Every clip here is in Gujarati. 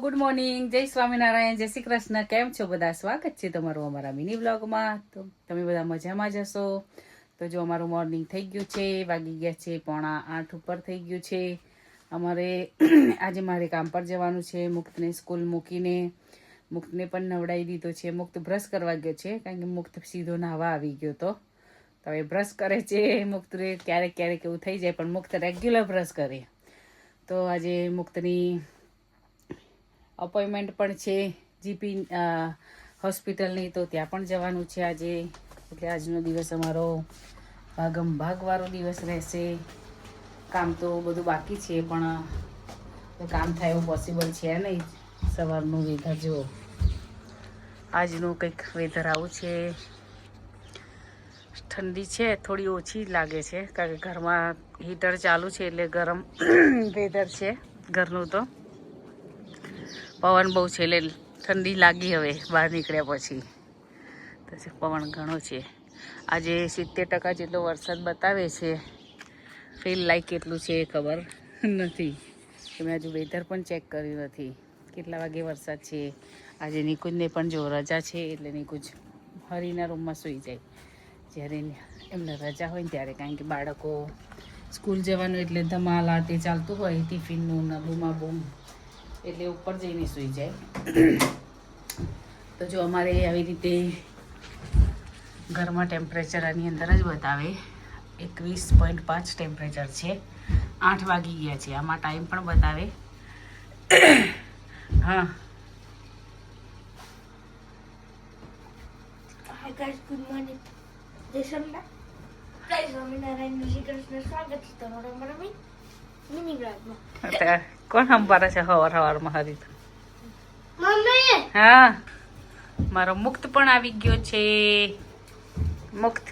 ગુડ મોર્નિંગ, જય સ્વામિનારાયણ, જય શ્રી કૃષ્ણ. કેમ છો બધા? સ્વાગત છે તમારું અમારા મિની વ્લોગમાં. તો તમે બધા મજામાં જ હશો. તો જો અમારું મોર્નિંગ થઈ ગયું છે, વાગી ગયા છે 7:45 ઉપર થઈ ગયું છે. અમારે આજે મારે કામ પર જવાનું છે. મુક્તને સ્કૂલ મૂકીને મુક્તને પણ નવડાવી દીધો છે. મુક્ત બ્રશ કરવા ગયો છે, કારણ કે મુક્ત સીધો નાહવા આવી ગયો તો હવે બ્રશ કરે છે. મુક્ત ક્યારેક ક્યારેક એવું થઈ જાય, પણ મુક્ત રેગ્યુલર બ્રશ કરે. તો આજે મુક્તની અપોઇન્ટમેન્ટ પણ છે જીપી હોસ્પિટલની, તો ત્યાં પણ જવાનું છે આજે. એટલે આજનો દિવસ અમારો ભાગમ ભાગવાળો દિવસ રહેશે. કામ તો બધું બાકી છે, પણ કામ થાય એવું પોસિબલ છે નહીં. સવારનું વેધર જુઓ, આજનું કંઈક વેધર આવું છે. ઠંડી છે, થોડી ઓછી લાગે છે, કારણ કે ઘરમાં હીટર ચાલુ છે એટલે ગરમ વેધર છે ઘરનું. તો પવન બહુ છે એટલે ઠંડી લાગી હવે બહાર નીકળ્યા પછી પવન ઘણો છે. આજે 70% જેટલો વરસાદ બતાવે છે. ફીલ લાઈક કેટલું છે એ ખબર નથી, કે મેં હજુ વેધર પણ ચેક કર્યું નથી કેટલા વાગે વરસાદ છે. આજે નિકુંજને પણ જો રજા છે એટલે નિકુંજ હરીના રૂમમાં સૂઈ જાય જ્યારે એમને રજા હોય ને ત્યારે, કારણ કે બાળકો સ્કૂલ જવાનું એટલે ધમાલા તે ચાલતું હોય, ટિફિનનું ને બૂમા બૂમ, એટલે ઉપર જઈને સૂઈ જાય. તો જો અમારે આવી રીતે ઘરમાં ટેમ્પરેચર આની અંદર જ બતાવે 21.5 ટેમ્પરેચર છે. 8 વાગી ગયા છે. આમાં ટાઈમ પણ બતાવે. હા, હાય ગાઈસ, ગુડ મોર્નિંગ. જય સ્વામિનારાયણ, જય શ્રી કૃષ્ણ. સ્વાગત છે તમારું અમારા મિની વ્લોગમાં. કોણ સંભાળે છે સવારમાં હરી? મમ્મી, હા, મારો મુક્ત પણ આવી ગયો છે. મુક્ત,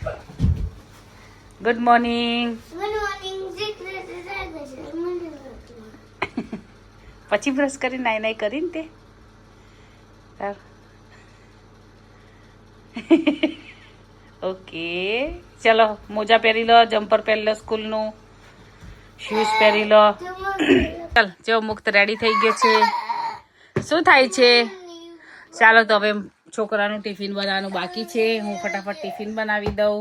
ગુડ મોર્નિંગ. Good morning. જય કૃષ્ણ. પછી બ્રશ કરી નાઈ નાઈ કરીને તે ઓકે, ચલો મોજા પહેરી લો, જમ્પર પહેરી લો, સ્કૂલનું શૂઝ પહેરી લો. ચાલ, જો મુક્ત રેડી થઈ ગયો છે. શું થાય છે? ચાલો તો હવે છોકરાનું ટિફિન બનાવવાનું બાકી છે. હું ફટાફટ ટિફિન બનાવી દઉં.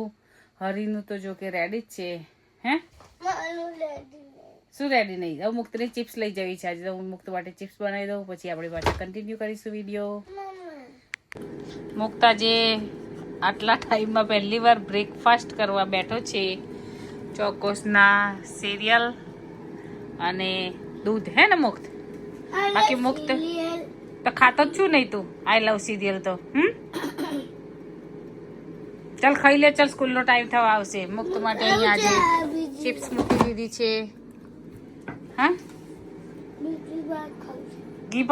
હરીનું તો જો કે રેડી જ છે. હે, શું રેડી નહીં? હવે મુક્તની ચિપ્સ લઈ જવી છે. આજે તો હું મુક્ત માટે ચિપ્સ બનાવી દઉં, પછી આપણે પાછા કન્ટિન્યુ કરીશું વિડીયો. મુક્ત આજે આટલા ટાઈમમાં પહેલી વાર બ્રેકફાસ્ટ કરવા બેઠો છે. ચોકોસના સિરિયલ અને દૂધ, હે ને મુક્ત? બાકી મુક્ત તો ખાતો જ છું નહીં તું. આઈ લવ સિરિયલ તો ચાલ ખાઈ લે. ચાલ, સ્કૂલનો ટાઈમ થવા આવશે. મુક્ત માટે અહીંયા આજે ચિપ્સ મૂકી દીધી છે. હા, ઘી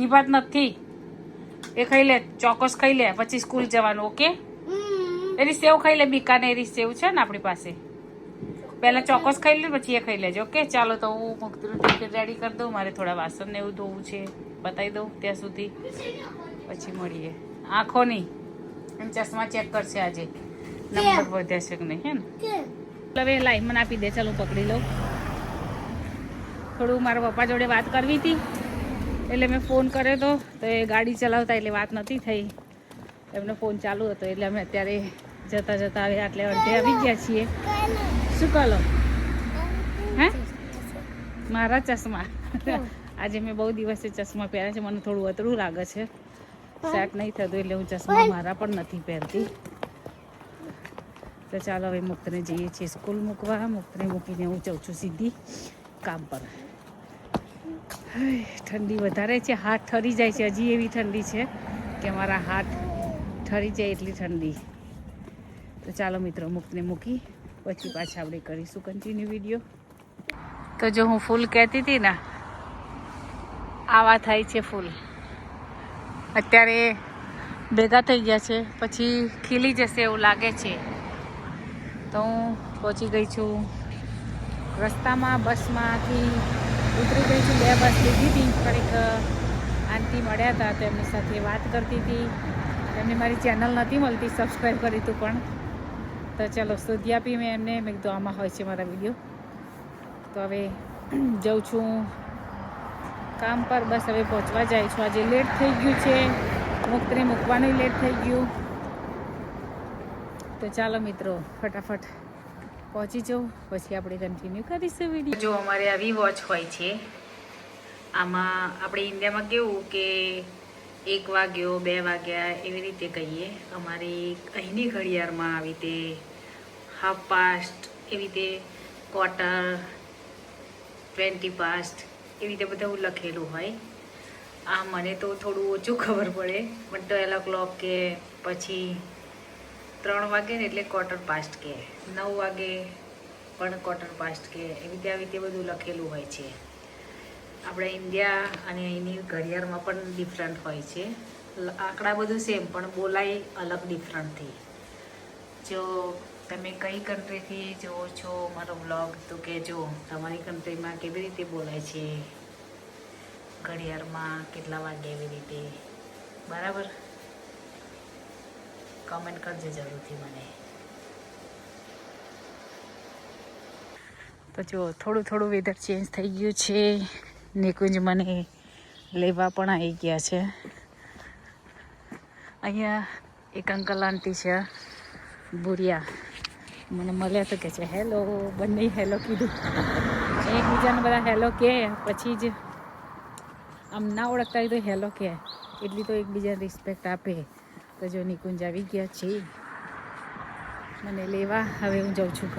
ભાત નથી, એ ખાઈ લે. ચોકોસ ખાઈ લે, પછી સ્કૂલ જવાનું. ઓકે, એની સેવ ખાઈ લે. બીકાનેરી સેવ છે ને આપણી પાસે. પહેલા ચોકોસ ખાઈ લે, પછી એ ખાઈ લેજો. ઓકે, ચાલો તો હું મુક્તનું ટિફિન રેડી કરી દઉં. મારે થોડા વાસણ ને એવું ધોવું છે, બતાવી દઉં ત્યાં સુધી, પછી મળીએ. આંખો નહીં, એમ ચશ્મા ચેક કરશે આજે નંબર વધ્યા છે કે નહીં, હે ને? હવે લાઈન મને આપી દે. ચાલો હું પકડી લઉં. થોડું મારા પપ્પા જોડે વાત કરવી હતી એટલે મેં ફોન કર્યો હતો, તો એ ગાડી ચલાવતા એટલે વાત નથી થઈ. એમનો ફોન ચાલુ હતો એટલે અમે અત્યારે જતાં જતાં હવે આટલે અડધે આવી ગયા છીએ. શું કરો? હે, મારા ચશ્મા આજે મેં બહુ દિવસે ચશ્મા પહેર્યા છે. મને થોડું અતરું લાગે છે, સેટ નહીં થતું, એટલે હું ચશ્મા મારા પણ નથી પહેરતી. તો ચાલો હવે મુક્તને જઈએ છીએ સ્કૂલ મૂકવા. મુક્તને મૂકીને હું જાઉં છું સીધી કામ પર. ઠંડી વધારે છે, હાથ ઠરી જાય છે. હજી એવી ઠંડી છે કે મારા હાથ ઠરી જાય એટલી ઠંડી. તો ચાલો મિત્રો, મુક્તને મૂકી પછી પાછા આપણે કરીશું કન્ટિન્યુ વિડીયો. તો જો હું ફૂલ કહેતી હતી ને, આવા થાય છે ફૂલ. અત્યારે ભેગા થઈ ગયા છે, પછી ખીલી જશે એવું લાગે છે. તો હું પહોંચી ગઈ છું રસ્તામાં. બસમાંથી ઉતરી ગઈ છું. 2 બસ લીધી હતી, પણ એક આંટી મળ્યા હતા, તો એમની સાથે વાત કરતી હતી. એમને મારી ચેનલ નથી મળતી, સબસ્ક્રાઈબ કરી હતું પણ. તો ચાલો શોધી આપી મેં એમને. મેં કીધું આમાં હોય છે મારા વિડીયો. તો હવે જાઉં છું કામ પર બસ હવે પહોંચવા જાય છું. આજે લેટ થઈ ગયું છે, મુક્તને મૂકવાનું લેટ થઈ ગયું. તો ચાલો મિત્રો ફટાફટ પહોંચી જાઉં, પછી આપણે કન્ટિન્યુ કરીશું વિડીયો. જો અમારે આવી વોચ હોય છે, આમાં આપણે ઇન્ડિયામાં કેવું કે 1 વાગ્યો 2 વાગ્યા એવી રીતે કહીએ. અમારી અહીંની ઘડિયાળમાં આવી રીતે 1/2 એવી રીતે 1/4 20 એવી રીતે બધું લખેલું હોય. આ મને તો થોડું ઓછું ખબર પડે, પણ 12 o'clock કે પછી 3 વાગે ને એટલે 1/4 કે 9 વાગે પણ 1/4 કે એવી રીતે બધું લખેલું હોય છે. આપણે ઇન્ડિયા અને અહીંની ઘડિયાળમાં પણ ડિફરન્ટ હોય છે. આંકડા બધું સેમ પણ બોલાય અલગ ડિફરન્ટથી. જો તમે કઈ કન્ટ્રીથી જુઓ છો મારો વ્લોગ તો કહેજો, તમારી કન્ટ્રીમાં કેવી રીતે બોલાય છે ઘડિયાળમાં, કેટલા વાગે એવી રીતે, બરાબર? કમેન્ટ કરજો જરૂરથી મને. તો જો થોડું વેધર ચેન્જ થઈ ગયું છે. નિકુંજ મને લેવા પણ આવી ગયા છે. અહીંયા એક અંકલ આંટી છે ભૂરિયા, મને મળ્યા તો કે છે હેલો, બંને હેલો કીધું. એકબીજાને બધા હેલો કહે, પછી જ આમ ના ઓળખતા હોય તો હેલો કહે, એટલી તો એકબીજાને રિસ્પેક્ટ આપે. તો જો નિકુંજ આવી ગયા છે મને લેવા. હવે હું જાઉં છું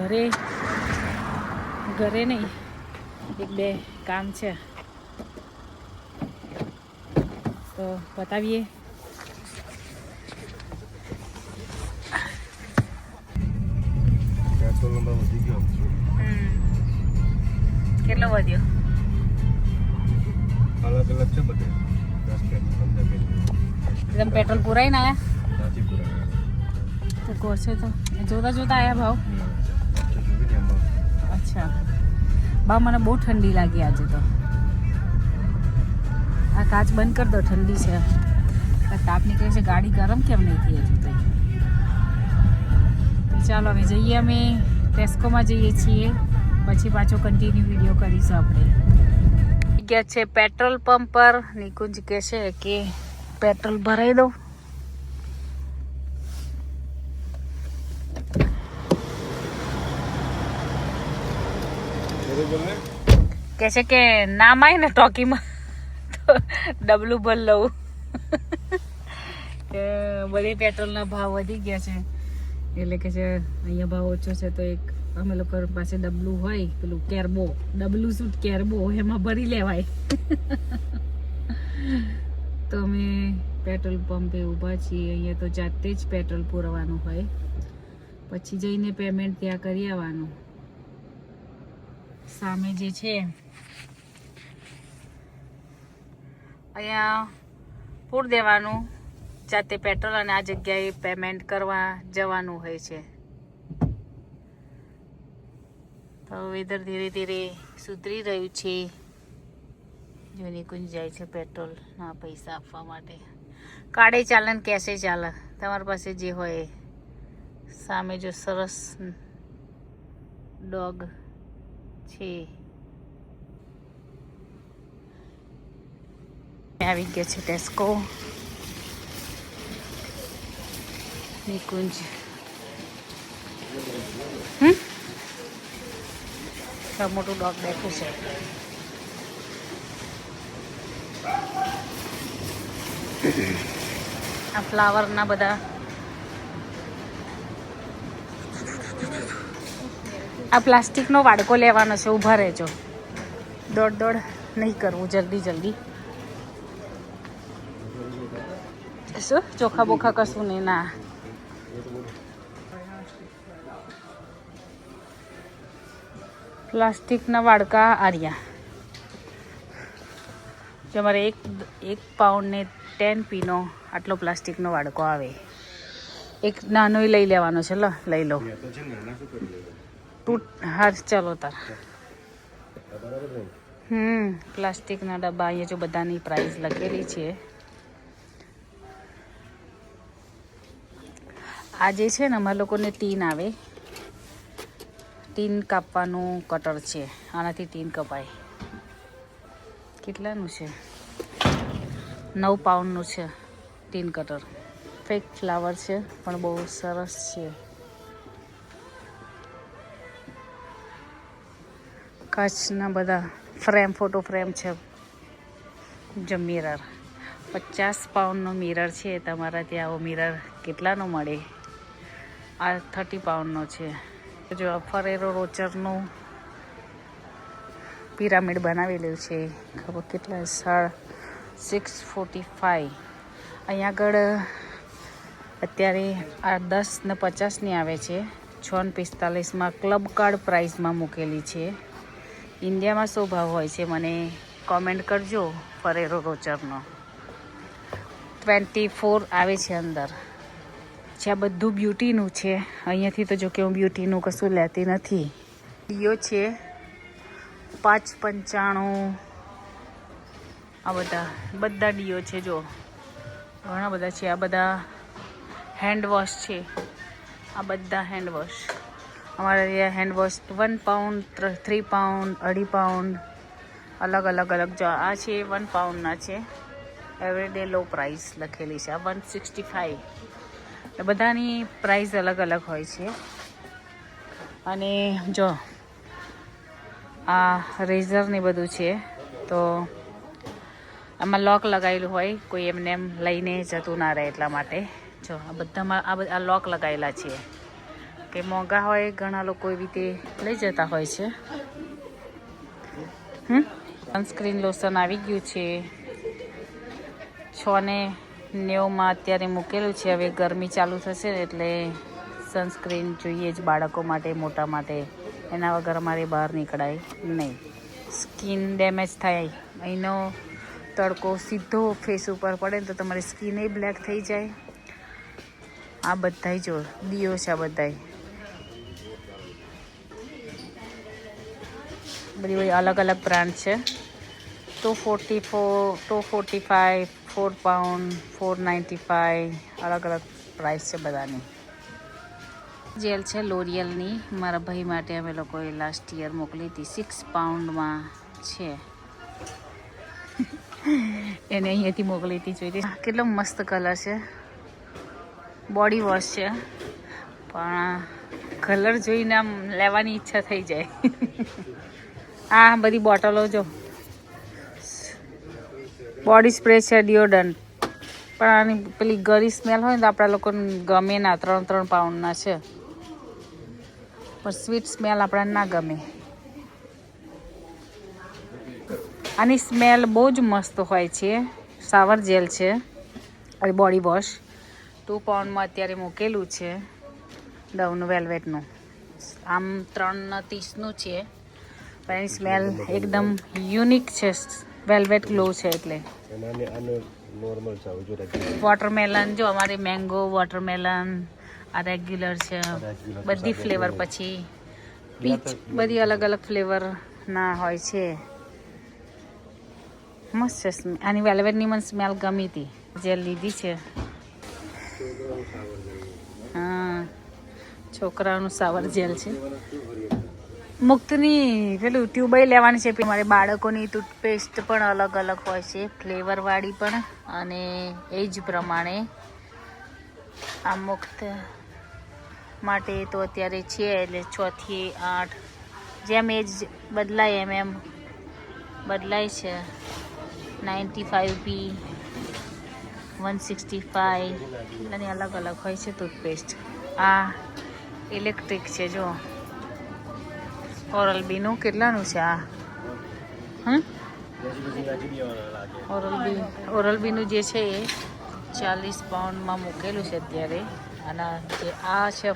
ઘરે નહીં, 1-2 કામ છે તો બતાવીએ. કેટલો વધ્યો? અલગ છે બધે. 10 પેટ્રોલ પુરાઈને આવ્યા નથી પૂરા. તો કહો છો તો જોતા આવ્યા ભાવ? અચ્છા બા, મને બહુ ઠંડી લાગી આજે તો. આ કાચ બંધ કરી દો, ઠંડી છે. તાપ નીકળે છે, ગાડી ગરમ કેમ નહીં થઈ હજુ તો? ચાલો હવે જઈએ, અમે ટેસ્કોમાં જઈએ છીએ, પછી પાછો કન્ટિન્યુ વિડીયો કરીશું આપણે. ગયા છે પેટ્રોલ પંપ પર. નિકુંજ કહે છે કે પેટ્રોલ ભરાઈ દઉં. કહે છે કે નામ આવે ને ટોકીમાં તો ડબલું ભર લઉં. બધે પેટ્રોલના ભાવ વધી ગયા છે એટલે કે છે અહીંયા ભાવ ઓછો છે તો એક અમે લોકો પાસે ડબલું હોય, પેલું કેરબો, ડબલું શું કેરબો, એમાં ભરી લેવાય. તો અમે પેટ્રોલ પંપે ઊભા છીએ. અહીંયા તો જાતે જ પેટ્રોલ પુરવાનું હોય, પછી જઈને પેમેન્ટ ત્યાં કરી આવવાનું. સામે જે છે અહીંયા પૂર દેવાનું જાતે પેટ્રોલ, અને આ જગ્યાએ પેમેન્ટ કરવા જવાનું હોય છે. તો વેધર ધીરે ધીરે સુધરી રહ્યું છે. જો નિકુંજ જાય છે પેટ્રોલના પૈસા આપવા માટે. કાઢે ચાલે ને કેશે ચાલે, તમારી પાસે જે હોય. સામે જો સરસ ડોગ છે. આવી ગયા છે ટેસ્કો. નિકુંજ મોટું ડોગ બેઠું છે. આ ફ્લાવરના બધા આ પ્લાસ્ટિકનો વાડકો લેવાનો છે. ઊભા રહેજો, દોડ નહીં કરવું, જલ્દી. શું ચોખા બોખા કશું નહીં, ના. પ્લાસ્ટિકના વાડકા આર્યા. જો અમારે 1 પાઉન્ડ ને 10 પીનો આટલો પ્લાસ્ટિકનો વાડકો આવે. એક નાનો લઈ લેવાનો છે. લઈ લો. હા ચાલો તાર. પ્લાસ્ટિકના ડબ્બા અહીંયા જો બધાની પ્રાઇસ લખેલી છે. આ જે છે ને અમારા લોકોને ટીન આવે, ટીન કાપવાનું કટર છે. આનાથી ટીન કપાય. કેટલાનું છે? 9 પાઉન્ડનું છે ટીન કટર. ફેક ફ્લાવર છે પણ બહુ સરસ છે. કાચના બધા ફ્રેમ, ફોટો ફ્રેમ છે. જો મિરર, 50 પાઉન્ડનો મિરર છે. તમારા ત્યાં આવો મિરર કેટલાનો મળે? આ 30 પાઉન્ડનો છે. જો ફરેરો રોચરનું પિરામિડ બનાવેલું છે. ખબર કેટલા? 645. અહીંયા આગળ અત્યારે આ 10 ને 50ની આવે છે. 645માં ક્લબ કાર્ડ પ્રાઇસમાં મૂકેલી છે. ઇન્ડિયામાં શું ભાવ હોય છે મને કોમેન્ટ કરજો. ફરેરો રોચરનો 24 આવે છે અંદર. જ્યાં બધું બ્યુટીનું છે. અહીંયાથી તો જો કે હું બ્યુટીનું કશું લેતી નથી. ડીઓ છે 595. આ બધા ડીઓ છે. જો ઘણા બધા છે. આ બધા હેન્ડ વોશ છે. આ બધા હેન્ડ વોશ. અમારા ત્યાં hand wash 1 pound, 3 pound, 2.5 pound અલગ અલગ. જો આ છે 1 પાઉન્ડના છે. એવરીડે લો પ્રાઇસ લખેલી છે. આ 165. બધાની પ્રાઇસ અલગ અલગ હોય છે. અને જો આ રેઝર ને બધું છે તો આમાં લોક લગાવેલું હોય. કોઈ એમને એમ લઈને જતું ના રહે એટલા માટે. જો આ બધામાં આ લોક લગાવેલા છે. કે મોંઘા હોય ઘણા લોકો એવી રીતે લઈ જતા હોય છે. સનસ્ક્રીન લોશન આવી ગયું છે. 690 અત્યારે મૂકેલું છે. હવે ગરમી ચાલુ થશે ને એટલે સનસ્ક્રીન જોઈએ જ બાળકો માટે, મોટા માટે. એના વગર અમારે બહાર નીકળાય નહીં. સ્કિન ડેમેજ થાય. અહીંનો તડકો સીધો ફેસ ઉપર પડે ને તો તમારી સ્કિન એ બ્લેક થઈ જાય. આ બધાય જો ડીઓ છે. આ બધાય બધી અલગ અલગ બ્રાન્ડ છે. 244, 245, 4 પાઉન્ડ, 495 અલગ અલગ પ્રાઇસ છે બધાની. જેલ છે લોરિયલની. મારા ભાઈ માટે અમે લોકોએ લાસ્ટ યર મોકલી હતી. 6 પાઉન્ડમાં છે. એને અહીંયાથી મોકલી હતી. જોઈ કેટલો મસ્ત કલર છે. બોડી વોશ છે પણ કલર જોઈને આમ લેવાની ઈચ્છા થઈ જાય. આ બધી બોટલો જો બોડી સ્પ્રે છે, ડિયોડન્ટ. પણ આની પેલી ગરી સ્મેલ હોય ને તો આપણા લોકોને ગમે ના. 3 પાઉન્ડના છે પણ સ્વીટ સ્મેલ આપણને ના ગમે. આની સ્મેલ બહુ જ મસ્ત હોય છે. શાવર જેલ છે અને બોડી વોશ 2 પાઉન્ડમાં અત્યારે મૂકેલું છે. ડવનું વેલ્વેટનું. આમ 330નું છે પણ એની સ્મેલ એકદમ યુનિક છે. વેલ્વેટ ગ્લો છે એટલે. વોટરમેલન જો અમારે મેંગો, વોટરમેલન, આ રેગ્યુલર છે. બધી ફ્લેવર. પછી પીચ, બધી અલગ અલગ ફ્લેવરના હોય છે. મસ્ત છે. આની વેલ્વેટની મને સ્મેલ ગમી હતી. જેલ લીધી છે. હા, છોકરાઓનું શાવર જેલ છે. મુક્તની પેલું ટ્યુબય લેવાની છે. મારે બાળકોની ટૂથપેસ્ટ પણ અલગ અલગ હોય છે. ફ્લેવરવાળી પણ અને એજ પ્રમાણે. આ મુક્ત માટે તો અત્યારે છે એટલે 6 થી 8 જેમ એજ બદલાય એમ બદલાય છે. 95p, 165 અને અલગ અલગ હોય છે ટૂથપેસ્ટ. આ ઇલેક્ટ્રિક છે. જો ઓરલ બીનું કેટલાનું છે આ? ઓરલ બીનું જે છે એ 40 પાઉન્ડમાં મૂકેલું છે અત્યારે. અને જે આ છે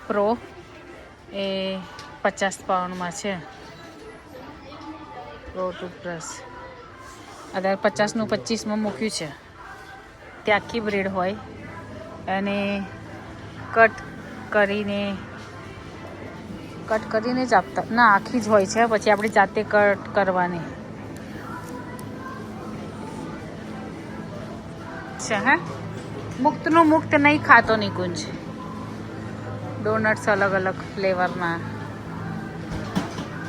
પ્રો એ 50 પાઉન્ડમાં છે. પ્રો ટૂથબ્રશ અત્યારે 50નું 25માં મૂક્યું છે. તે આખી બ્રેડ હોય અને કટ કરીને જ આપતા. ના, આખી જ હોય છે. પછી આપણે જાતે કટ કરવાની છે. હે મુક્તનું મુક્ત નહીં ખાતો નિકુંજ. ડોનટ્સ અલગ અલગ ફ્લેવરના.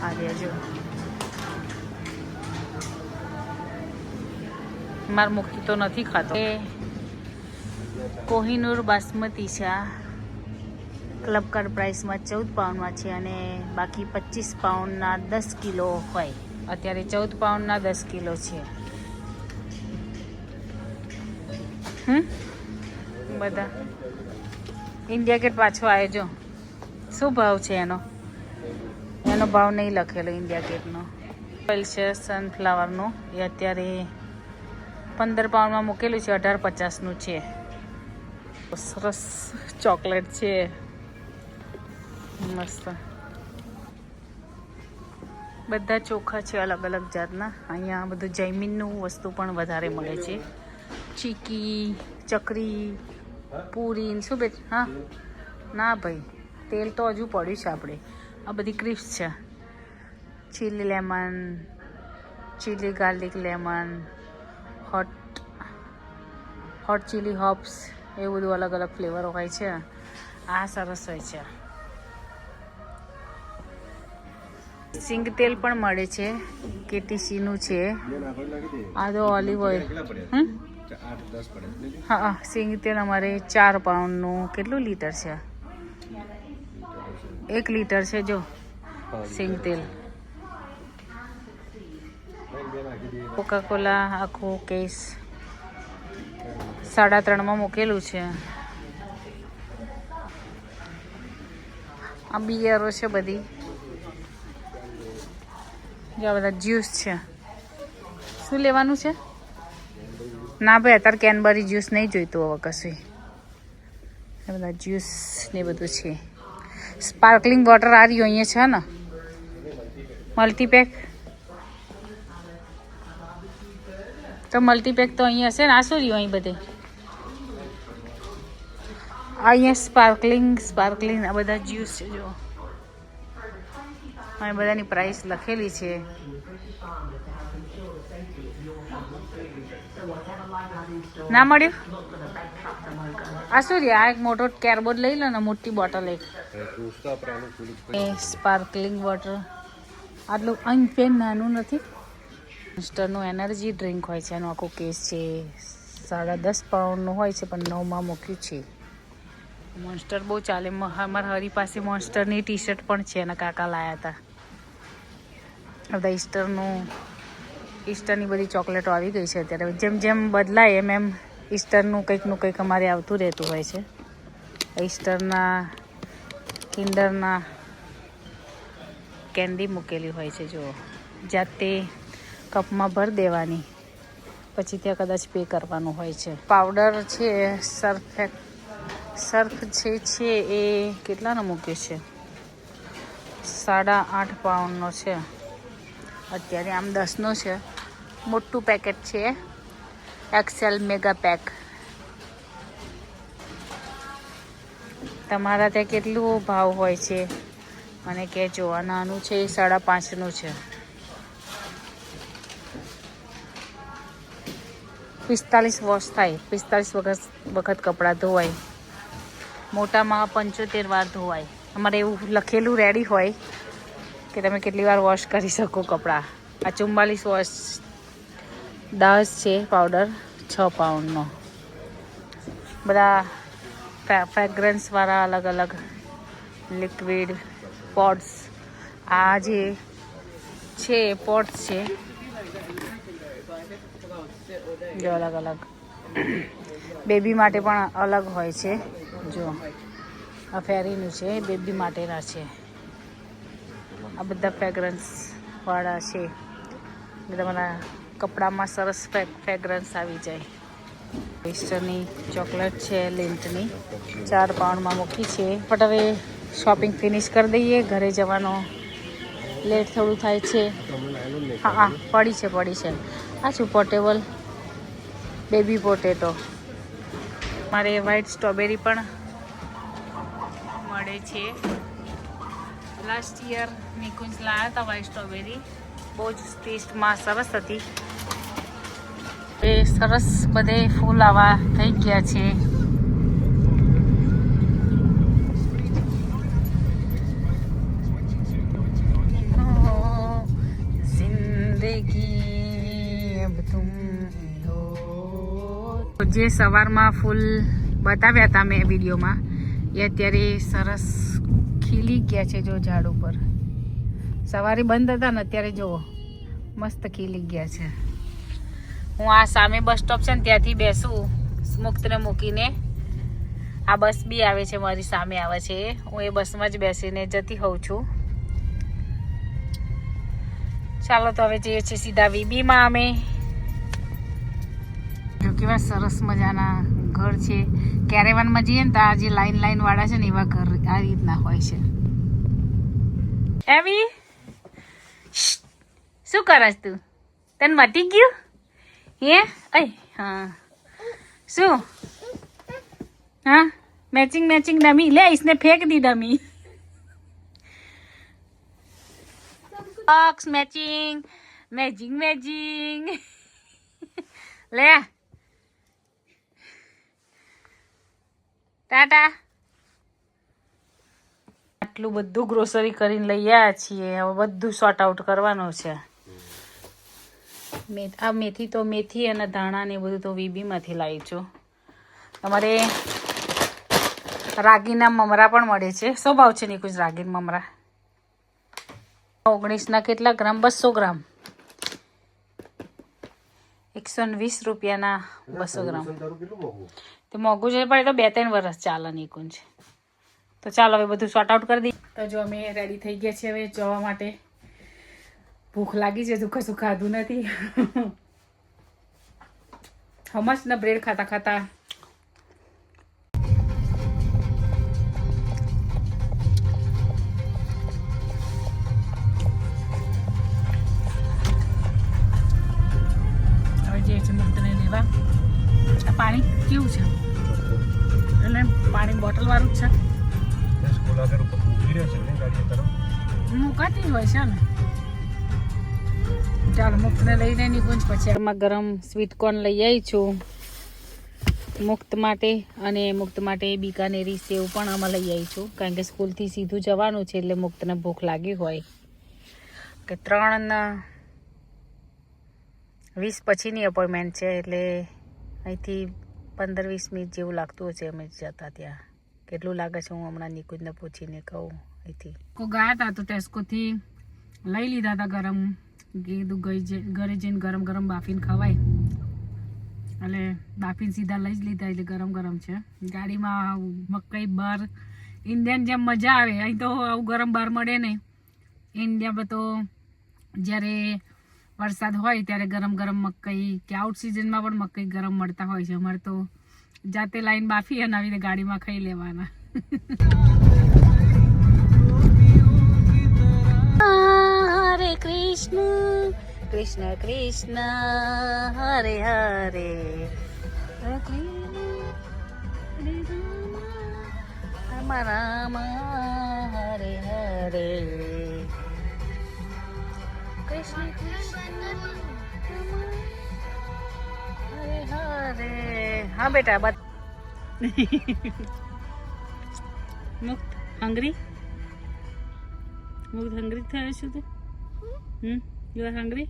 આ જો માર મૂકી તો નથી ખાતો. એ કોહિનૂર બાસમતી ચા ક્લબ કાર્ડ પ્રાઇસમાં 14 પાઉન્ડમાં છે અને બાકી 25 પાઉન્ડના 10 કિલો હોય. અત્યારે 14 પાઉન્ડના 10 કિલો છે. બધા ઇન્ડિયા ગેટ પાછો આવ્યો જો. શું ભાવ છે એનો? એનો ભાવ નહીં લખેલો ઇન્ડિયા ગેટનો. ઓઇલ છે સનફ્લાવરનું, એ અત્યારે 15 પાઉન્ડમાં મૂકેલું છે, 18.50નું છે. સરસ ચોકલેટ છે, મસ્ત. બધા ચોખા છે અલગ અલગ જાતના. અહીંયા બધું જૈમિનનું વસ્તુ પણ વધારે મળે છે. ચીકી, ચકરી, પૂરી શું બે? હા ના ભાઈ, તેલ તો હજુ પડ્યું છે આપણે. આ બધી ક્રિસ્પ છે. Chilli lemon, chilli garlic lemon, hot chilli hops, એવું બધું અલગ અલગ ફ્લેવરો હોય છે. આ સરસ હોય છે. સિંગ તેલ પણ મળે છે, કેટીસીનું છે. આ તો ઓલિવ ઓઇલ. હા, સિંગ તેલ અમારે 4 પાઉન્ડનું કેટલું લીટર છે? 1 લીટર છે જો સિંગ તેલ. કોકાકોલા આખું કેસ 3.5માં મૂકેલું છે. આ બિયરો છે બધી. જો બધા જ્યુસ છે. શું લેવાનું છે? ના ભાઈ, અત્યારે કેનબરી જ્યુસ નહીં જોઈતું હવે કશું. એ બધા જ્યુસ ને બધું છે. સ્પાર્કલિંગ વોટર આ રહ્યું અહીંયા છે ને, મલ્ટીપેક. તો મલ્ટીપેક તો અહીંયા હશે ને. આ શું રહ્યું અહીં બધે? અહીંયા સ્પાર્કલિંગ આ બધા જ્યુસ છે જો. અહીં બધાની પ્રાઇસ લખેલી છે. ના મળ્યું? આ શું રે? આ એક મોટો કેરબોર્ડ લઈ લો ને, મોટી બોટલ એક. સ્પાર્કલિંગ વોટર આટલું અહીં પેન નાનું નથી. મોન્સ્ટરનું એનર્જી ડ્રિંક હોય છે. એનો આખો કેસ છે. 10.5 પાઉન્ડનું હોય છે પણ 9માં મૂક્યું છે. મોન્સ્ટર બહુ ચાલે. અમારા હરી પાસે મોન્સ્ટરની ટી શર્ટ પણ છે, એના કાકા લાયા હતા. બધા ઈસ્ટરની બધી ચોકલેટો આવી ગઈ છે અત્યારે. જેમ જેમ બદલાય એમ એમ ઈસ્ટરનું કંઈકનું કંઈક અમારે આવતું રહેતું હોય છે. ઈસ્ટરના કિન્ડરના કેન્ડી મૂકેલી હોય છે જો. જાતે કપમાં ભરી દેવાની, પછી ત્યાં કદાચ પે કરવાનું હોય છે. પાવડર છે, સર્ફ છે એ કેટલાનો મૂક્યો છે? 8.5 પાઉન્ડનો છે અત્યારે. આમ 10નો છે. મોટું પેકેટ છે, એક્સેલ મેગા પેક. તમારા ત્યાં કેટલું ભાવ હોય છે મને કહેજો. આ નાનું છે એ 5.5નું છે. 45 વોશ થાય. 45 વખત કપડાં ધોવાય. મોટામાં 75 વાર ધોવાય. અમારે એવું લખેલું રેડી હોય કે તમે કેટલી વાર વોશ કરી શકો કપડાં. આ 44 વોશ 10 છે પાવડર, 6 પાઉન્ડનો. બધા ફ્રેગ્રન્સવાળા અલગ અલગ લિક્વિડ પોટ્સ. આ જે છે પોટ્સ છે જો અલગ અલગ. બેબી માટે પણ અલગ હોય છે જો. આ ફેરીનું છે, બેબી માટેના છે. આ બધા ફ્રેગ્રન્સવાળા છે. તમારા કપડામાં સરસ ફ્રેગ્રન્સ આવી જાય. ઈસ્ટરની ચોકલેટ છે લિંટની, 4 પાઉન્ડમાં મૂકી છે. બટ હવે શોપિંગ ફિનિશ કરી દઈએ. ઘરે જવાનો લેટ થોડું થાય છે. હા પડી છે. આ શું પોર્ટેબલ બેબી પોટેટો. મારે વ્હાઈટ સ્ટ્રોબેરી પણ મળે છે. લાસ્ટ યર નિકુંજ લાવ્યા હતા વ્હાઈટ સ્ટ્રોબેરી. બહુ જ ટેસ્ટમાં સરસ હતી. એ સરસ બધે ફૂલ આવા થઈ ગયા છે. જિંદગી અબ તુમ હો. જે સવારમાં ફૂલ બતાવ્યા હતા મેં વિડીયોમાં એ અત્યારે સરસ ખીલી ગયા છે. જો ઝાડ ઉપર સવારે બંધ હતા ને અત્યારે જુઓ મસ્ત ખીલી ગયા છે. હું આ સામે બસ સ્ટોપ છે ને ત્યાંથી બેસું મુક્તને મૂકીને. આ બસ બી આવે છે મારી સામે આવે છે. હું એ બસમાં જ બેસીને જતી હોઉં છું. ચાલો તો હવે જઈએ છીએ સીધા વીબીમાં અમે. જો કેવા સરસ મજાના ઘર છે. કેરેવાનમાં જઈએ ને તો આ જે લાઈન વાળા છે ને એવા ઘર આ રીતના હોય છે. એવી શું કરસ તું? તને મટી ગયું હે? હા શું? हाँ मैचिंग डमी ले, इसने फेंक दी डमी. बॉक्स मैचिंग ले ટાટા. આટલું બધું ગ્રોસરી કરીને લઈ આવ્યા છીએ. હવે બધું સોર્ટ આઉટ કરવાનું છે. આ મેથી અને ધાણા ને બધું તો વીબીમાંથી લાવી છું. તમારે રાગીના મમરા પણ મળે છે. શું ભાવ છે નિકુંજ રાગીના મમરા? 19ના કેટલા ગ્રામ? 200 ગ્રામ 120 રૂપિયાના 200 ગ્રામ. તો મોંઘું છે પણ એ તો 2-3 વર્ષ ચાલે નિકુંજ. તો ચાલો હવે બધું સોર્ટ આઉટ કરી દઈએ. તો જો અમે રેડી થઈ ગયા છીએ હવે જવા માટે. ભૂખ લાગી છે, કશું ખાધું નથી. હમસ ને બ્રેડ ખાતા પાણી કેવું છે? એટલે પાણી બોટલ વાળું જ છે. મુકાતી હોય છે ને. ચાલો મુક્તને લઈને નીકળું. પછી આમાં ગરમ સ્વીટકોર્ન લઈ આવી છું મુક્ત માટે. અને મુક્ત માટે બીકાનેરી સેવ પણ આમાં લઈ આવી છું. કારણ કે સ્કૂલથી સીધું જવાનું છે એટલે મુક્તને ભૂખ લાગી હોય કે 3:20 પછીની અપોઇન્ટમેન્ટ છે એટલે અહીંથી 15-20 મિનિટ જેવું લાગતું હશે અમે જતા ત્યાં. કેટલું લાગે છે હું હમણાં નિકુંજને પૂછીને કહું. અહીંથી ગયા હતા તો ટેસ્કોથી લઈ લીધા હતા ગરમ. કીધું ઘરે જઈને ગરમ બાફીને ખવાય એટલે બાફીને સીધા લઈ જ લીધા. એટલે ગરમ છે. ગાડીમાં મકાઈ બહાર ઇન્ડિયન જેમ મજા આવે. અહીં તો આવું ગરમ બહાર મળે નહીં. ઇન્ડિયામાં તો જ્યારે વરસાદ હોય ત્યારે ગરમ મકાઈ કે આઉટ સિઝનમાં પણ મકાઈ ગરમ મળતા હોય છે. અમારે તો જાતે લાઈન બાફી અને આવીને ગાડીમાં ખાઈ લેવાના. હરે કૃષ્ણ કૃષ્ણ કૃષ્ણ હરે હરે રામ રામ હરે હરે કૃષ્ણ હરે હરે. હા બેટા બત મુક્ત હંગ્રી થયો છું તું? You are hungry?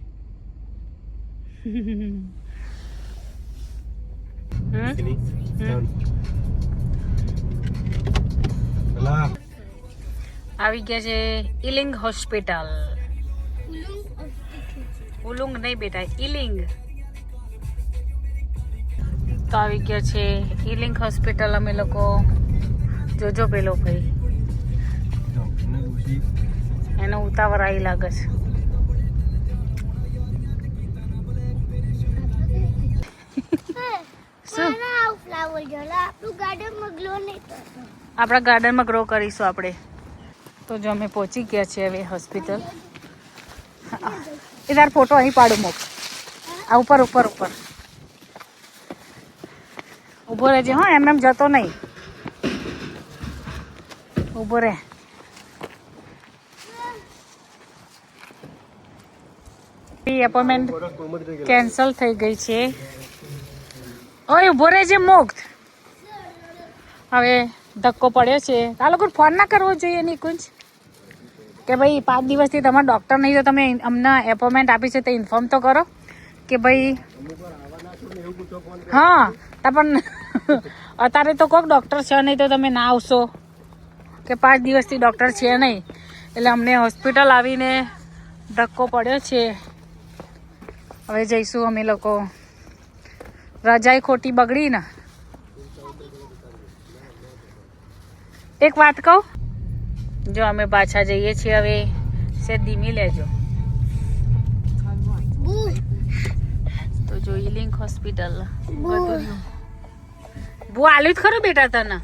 આવી ગયા છે ઇલિંગ હોસ્પિટલ. ઉલુંગ નહીં બેટા, ઇલિંગ. તો આવી ગયા છે ઇલિંગ હોસ્પિટલ. અમે લોકો જોજો પેલો ભાઈ એનો ઉતાવળ આવી લાગે છે. શું આપણા ગાર્ડનમાં ગ્રો કરીશું આપણે. તો જો અમે પહોંચી ગયા છીએ હવે હોસ્પિટલ. એ તાર ફોટો અહીં પાડું મોક. આ ઉપર ઊભો રહેજે. હા એમ જતો નહીં. ઊભો રહે. એપોઇન્ટમેન્ટ કેન્સલ થઈ ગઈ છે. ઓય ઊભો રહેજે મુક્ત. હવે ધક્કો પડ્યો છે. આ લોકો ફોન ના કરવો જોઈએ નિકુંજ કે ભાઈ 5 દિવસથી તમારા ડૉક્ટર નહીં તો તમે અમને એપોઇન્ટમેન્ટ આપી છે તો ઇન્ફોર્મ તો કરો કે ભાઈ હા તા પણ અત્યારે તો કોઈક ડૉક્ટર છે નહીં તો તમે ના આવશો કે 5 દિવસથી ડૉક્ટર છે નહીં એટલે અમને હોસ્પિટલ આવીને ધક્કો પડ્યો છે. હવે જઈશું અમે લોકો. રજાઈ ખોટી બગડી ને. એક વાત કહું, જો અમે પાછા જઈએ છીએ હવે, સે ધીમી લેજો. તો જો લિંક હોસ્પિટલ બહુ આલ્યું જ ખરું બેટા તને.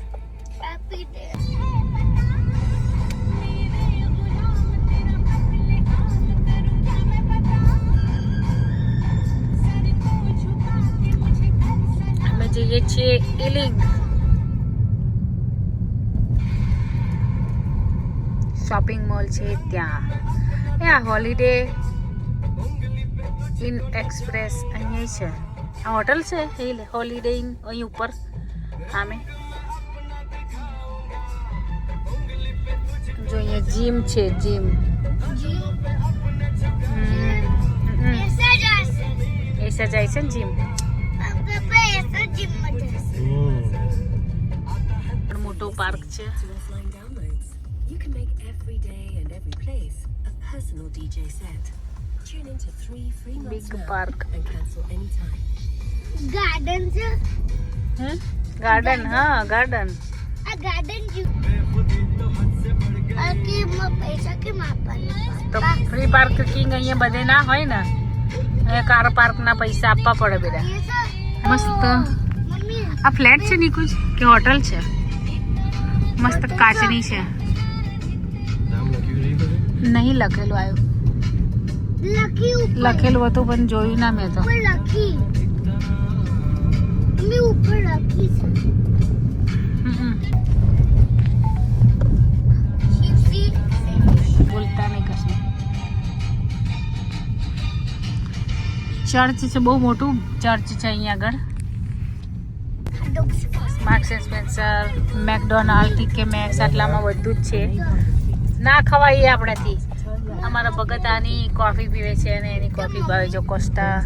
અમે જઈએ છીએ ઇલિંગ શોપિંગ મોલ છે ત્યાં. આ હોલિડે ઇન એક્સપ્રેસ અહીંયા છે. આ હોટલ છે હોલિડે ઇન અહીં ઉપર સામે. જો અહીંયા જીમ છે જીમ. એસા જાય છે ને જીમ. મોટો પાર્ક છે. You can make every day and every place a personal DJ set. Tune into 3 free months Big now park. and cancel anytime. Garden છે. ગાર્ડન. હા ગાર્ડન. આ ગાર્ડન જો આ કે પૈસા કેમ આપવાના? તો ફ્રી પાર્કિંગ અહીંયા બધે ના હોય ને. અહીંયા કાર પાર્ક ના પૈસા આપવા પડે બેટા. મસ્ત મમ્મી આ ફ્લેટ છે નીકુજ કે હોટલ છે? મસ્ત કાચની છે. નામ લખ્યું નહીં બધે? નહીં લખેલું આવ્યું. લખી ઉપર લખેલું હતું પણ જોયું ના મેં તો. લખી મમ્મી ઉપર લખી છે. બોલતા નહીં કશું. ચર્ચ છે બહુ મોટું ચર્ચ છે અહીંયા આગળ. Marks and Spencer, McDonald, TK Maxx આટલામાં બધું જ છે. ના ખવાય આપણાથી. અમારા ભગત આની કોફી પીવે છે અને એની કોફી ભાવે જો કોસ્ટા.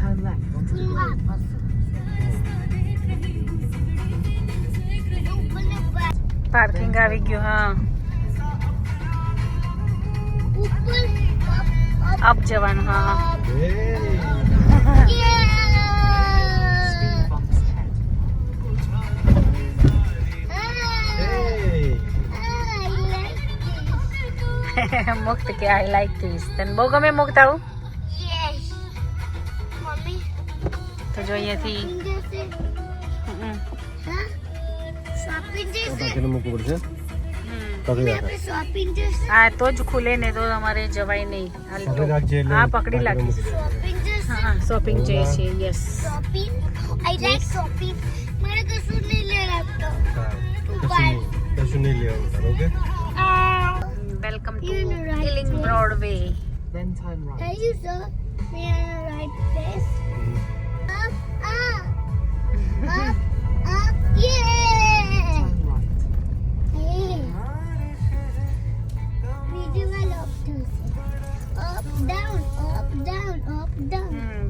પાર્કિંગ આવી ગયું. હા અપ જવાનું. હા મુક્ત કે આઈ લાઈક ધીસ. તને બહુ ગમે મુક્ત આવું? તો જો અહીંયાથી પાકીને મૂકવું પડશે. પકડી રાખે. હા તો જ ખુલે ને તો તમારે જવાય નહીં. પકડી રાખજે એટલે હા પકડી પાકીને રાખીશ. મૂકી દેજે. હા શોપિંગ જઈએ છીએ. યસ હા. કશું નહીં લેવાનું તારે, okay? Welcome to Ealing Broadway.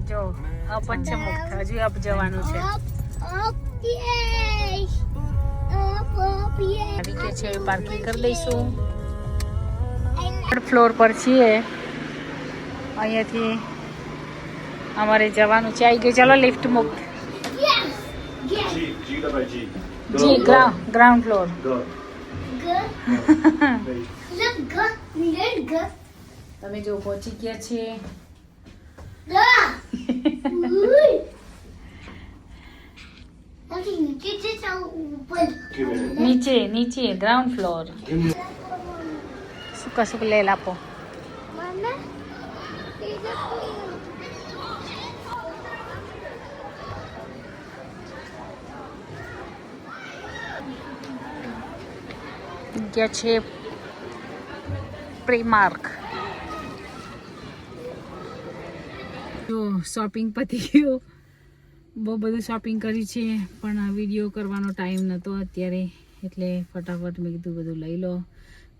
જો અપ જ છે મુક્ત. હજુ અપ જવાનું છે. આવી કે છે પાર્કિંગ કરી દઈશું. ફ્લોર પર છીએ. અહીંયાથી અમારે જવાનું છે. આવી ગઈ. ચાલો લિફ્ટ મુક્ત. જી ગ્રાઉન્ડ ફ્લોર. તમે જો પહોંચી ગયા છીએ. નીચે નીચે ગ્રાઉન્ડ ફ્લોર. સુકા સુક લે લાપો. ગયા છે પ્રીમાર્ક. જો શોપિંગ પતી ગયું. બહુ બધું શોપિંગ કરી છે પણ આ વિડીયો કરવાનો ટાઈમ નહોતો અત્યારે એટલે ફટાફટ મેં કીધું બધું લઈ લો.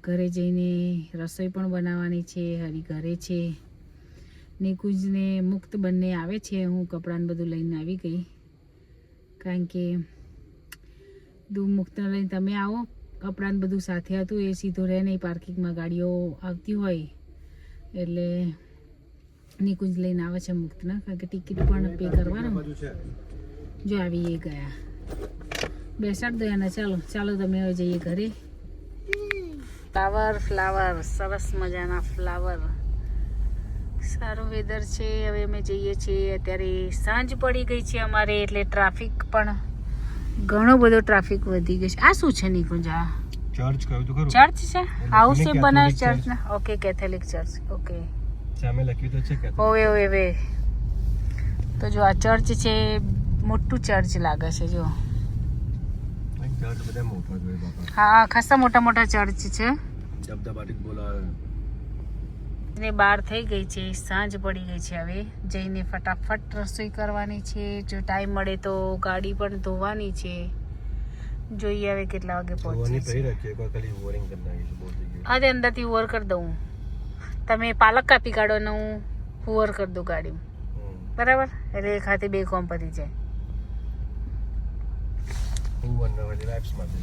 ઘરે જઈને રસોઈ પણ બનાવવાની છે. હરી ઘરે છે. નિકુંજને મુક્ત બંને આવે છે. હું કપડાને બધું લઈને આવી ગઈ. કારણ કે દૂધ મુક્તને લઈને તમે આવો, કપડાને બધું સાથે હતું, એ સીધો રહે નહીં, પાર્કિંગમાં ગાડીઓ આવતી હોય એટલે નિકુંજ લઈને આવે છે મુક્તને, કારણ કે ટિકિટ પણ પે કરવાનું. જો આવી એ ગયા, બેસાડ દો એને. ચાલો ચાલો તમે હવે જઈએ ઘરે. ફ્લાવર સરસ મજાના ફ્લાવર, સારું વેધર છે. હવે અમે જઈએ છીએ. અત્યારે સાંજ પડી ગઈ છે અમારે, એટલે ટ્રાફિક પણ ઘણો બધો ટ્રાફિક વધી ગયો છે. આ શું છે નિકુંજ? આ ચર્ચ કહ્યું તો ખરું. ચર્ચ છે? હાઉસ એ બનાવે Catholic ચર્ચ ને? Okay, Catholic church. ઓકે, સામે લખ્યું તો છે કે ઓવે ઓવે વે. તો જો આ ચર્ચ છે, મોટું ચર્ચ લાગે છે. જો ચર્ચ બધા મોટા જોઈએ બાપા. હા, ખાસા મોટા મોટા ચર્ચ છે. ધબધબાટી બોલાવે. ને બહાર થઈ ગઈ છે, સાંજ પડી ગઈ છે. હવે જઈને ફટાફટ રસોઈ કરવાની છે. જો ટાઈમ મળે તો ગાડી પણ ધોવાની છે. જોઈએ હવે કેટલા વાગે પહોંચે ઓવરની છે. પહી રાખીએ કોઈ ખાલી ઓવરિંગ કરી નાખીશું બહુ થઈ ગયું. હા, તે અંદરથી ઓવર કરી દઉં. તમે પાલક કાપી કાઢો ને હું ઓવર કરી દઉં ગાડી, બરાબર? એટલે એક હાથે બે કોમ પતી જાય. ઓવરના વળી લાઈફ્સ માટે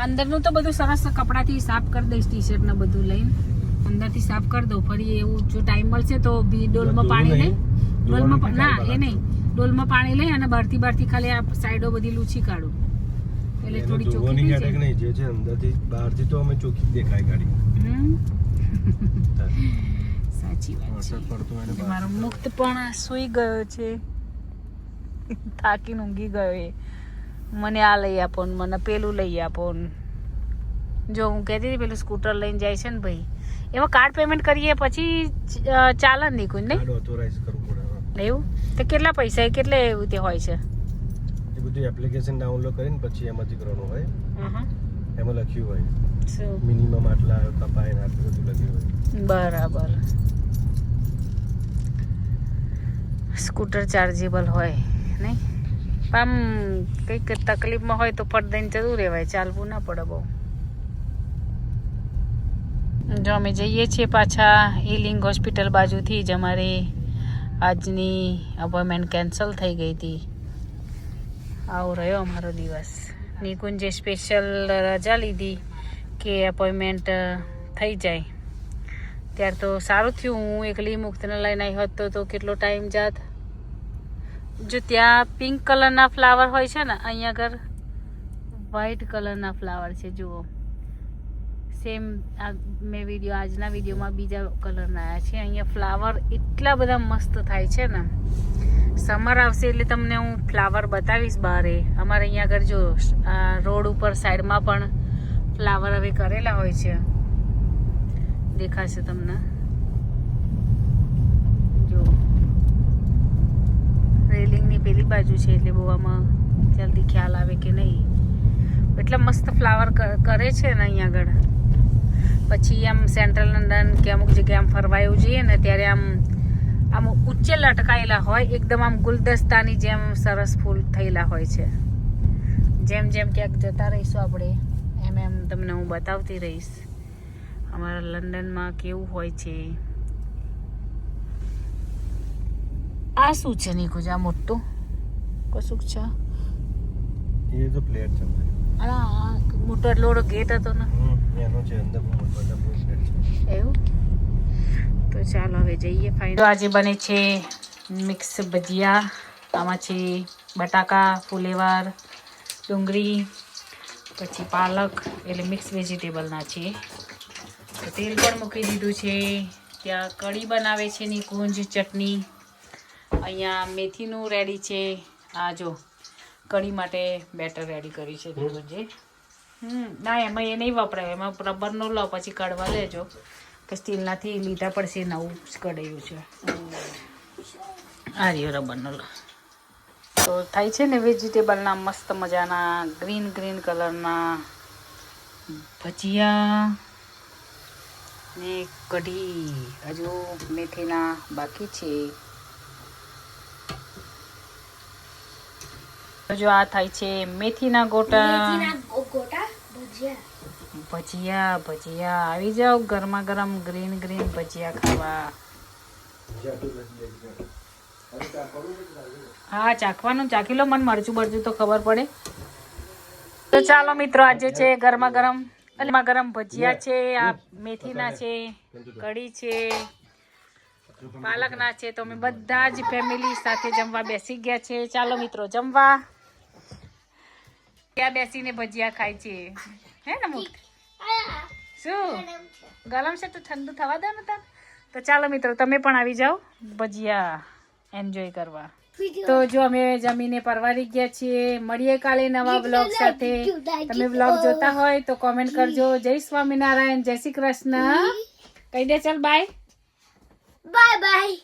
અંદરનું તો બધું સરસ કપડાથી સાફ કરી દઈશ, ટી શર્ટ ને બધું લઈને અંદરથી સાફ કરી દઉં. ફરી એવું જો ટાઈમ મળશે તો ડોલમાં પાણી લઈ, ડોલમાં ના એ નહીં, ડોલમાં પાણી લઈ અને બહારથી ખાલી આ સાઈડો બધી લૂછી કાઢું, એટલે થોડી ચોખ્ખી થઈ જાય. નહીં જે છે અંદરથી બહારથી તો અમે ચોખ્ખી દેખાય ગાડી. સાચી વાત વરસાદ છે. પડતો હોય ને મારો મુક્ત પણ સૂઈ ગયો છે, થાકીને ઊંઘી ગયો. એ મને આ લઈ આપો ને મને પેલું લઈ આપો ને. જો હું કહેતી હતી પેલું સ્કૂટર લઈને જાય છે ને ભાઈ, એમાં કાર્ડ પેમેન્ટ કરીએ પછી ચાલે નહીં કોઈ નહીં કાર્ડ ઓથોરાઇઝ કરવું પડે. એવું તો કેટલા પૈસા કેટલે એવું તે હોય છે? એ બધું એપ્લિકેશન ડાઉનલોડ કરીને પછી એમાંથી કરવાનું હોય. એમાં લખ્યું હોય શું? મિનિમમ આટલા કપાય ને આટલું બધું લખ્યું હોય. બરાબર. સ્કૂટર ચાર્જેબલ હોય નહીં? આમ કંઈક તકલીફમાં હોય તો ફટ દઈને જતું રહેવાય, ચાલવું ના પડે બહુ. જો અમે જઈએ છીએ પાછા હિલિંગ હોસ્પિટલ બાજુથી જ. અમારે આજની અપોઇન્ટમેન્ટ કેન્સલ થઈ ગઈ હતી. આવો રહ્યો અમારો દિવસ. નિકુંજે સ્પેશિયલ રજા લીધી કે અપોઇન્ટમેન્ટ થઈ જાય. ત્યાર તો સારું થયું હું એકલી મુક્તને લઈને આવી હોત તો કેટલો ટાઈમ જાત. જો ત્યાં પિંક કલરના ફ્લાવર હોય છે ને, અહીંયા આગળ વ્હાઈટ કલરના ફ્લાવર છે. જુઓ, સેમ આ મેં આજના વિડીયોમાં બીજા કલરના આવ્યા છે. અહીંયા ફ્લાવર એટલા બધા મસ્ત થાય છે ને. સમર આવશે એટલે તમને હું ફ્લાવર બતાવીશ બહારે. અમારે અહીંયા આગળ જો આ રોડ ઉપર સાઈડમાં પણ ફ્લાવર હવે કરેલા હોય છે, દેખાશે તમને. જો રેલિંગની પેલી બાજુ છે એટલે બહુ આમાં જલ્દી ખ્યાલ આવે કે નહીં. એટલા મસ્ત ફ્લાવર કરે છે ને અહીંયા આગળ. પછી આમ સેન્ટ્રલ લંડન કે અમુક જગ્યાએ આમ ફરવા એવું જઈએ ને ત્યારે આમ ઊંચે લટકાયેલા હોય, એકદમ આમ ગુલદસ્તાની જેમ સરસ ફૂલ થયેલા હોય છે. જેમ જેમ ક્યાંક જતા રહીશું આપણે એમ એમ તમને હું બતાવતી રહીશ અમારા લંડનમાં કેવું હોય છે. આ શું છે નિકુંજ? આ મોટું કશુંક છે. એ તો પ્લેટ છે. આ મોટો એટલો બધો ગેટ હતો ને, એનો છે અંદર બહુ મોટો પ્લેટ છે. એવું. તો ચાલો હવે જઈએ. ફાઇનલ આજે બને છે મિક્સ ભજીયા. આમાં છે બટાકા, ફુલેવાર, ડુંગળી, પછી પાલક, એટલે મિક્સ વેજીટેબલના છે. તો તેલ પણ મૂકી દીધું છે. ત્યાં કઢી બનાવે છે નિકુંજ, ચટણી. અહીંયા મેથીનું રેડી છે. આ જો કઢી માટે બેટર રેડી કરી છે નિકુંજે. ના એમાં એ નહીં વપરાય, એમાં રબરનો લો પછી કડવા લેજો કે સ્ટીલનાથી લીધા પડશે. નવું જ કઢાયું છે. આ રહ્યો રબરનો લો. તો થાય છે ને વેજીટેબલના મસ્ત મજાના ગ્રીન કલરના ભજીયા ને કઢી. હજુ મેથીના બાકી છે. જો આ થાય છે મેથીના ગોટા. ભજીયા આવી જાઓ, ગરમા ગરમ ગ્રીન ભજીયા ખાવા. હા ચાખવાનું ચાખી લો, મને મરચું બરચું તો ખબર પડે. તો ચાલો મિત્રો, આજે છે ગરમા ગરમ ભજીયા છે, આ મેથીના છે, કઢી છે, પાલકના છે. તો અમે બધા જ ફેમિલી સાથે જમવા બેસી ગયા છે. ચાલો મિત્રો જમવા. ત્યાં બેસીને ભજીયા ખાય છે, હે ને મુક્ત? શું ગરમ છે તો ઠંડુ થવા દો ને તાર. તો ચાલો મિત્રો, તમે પણ આવી જાઓ ભજીયા એન્જોય કરવા. તો જો અમે જમીને પરવારી ગયા છીએ. મળીએ કાલે નવા બ્લોગ સાથે. તમે બ્લોગ જોતા હોય તો કોમેન્ટ કરજો. જય સ્વામિનારાયણ, જય શ્રી કૃષ્ણ કહી દે. ચાલ બાય બાય બાય.